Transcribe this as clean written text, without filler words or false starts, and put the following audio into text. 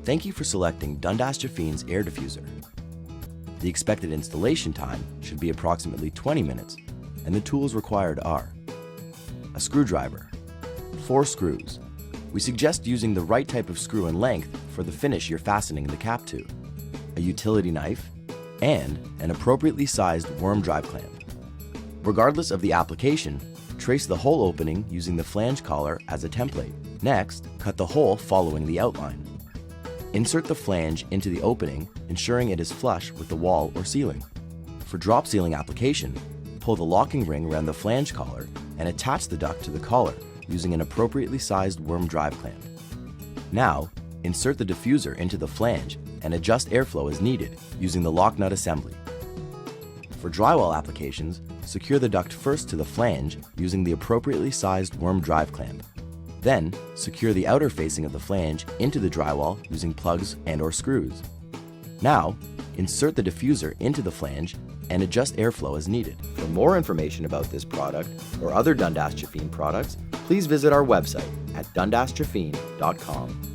Thank you for selecting Dundas Jafine's air diffuser. The expected installation time should be approximately 20 minutes, and the tools required are a screwdriver, 4 screws. We suggest using the right type of screw and length for the finish you're fastening the cap to, a utility knife, and an appropriately sized worm drive clamp. Regardless of the application, trace the hole opening using the flange collar as a template. Next, cut the hole following the outline. Insert the flange into the opening, ensuring it is flush with the wall or ceiling. For drop sealing application, pull the locking ring around the flange collar and attach the duct to the collar using an appropriately sized worm drive clamp. Now, insert the diffuser into the flange and adjust airflow as needed using the lock nut assembly. For drywall applications, secure the duct first to the flange using the appropriately sized worm drive clamp. Then, secure the outer facing of the flange into the drywall using plugs and/or screws. Now, insert the diffuser into the flange and adjust airflow as needed. For more information about this product or other Dundas Jafine products, please visit our website at dundasjafine.com.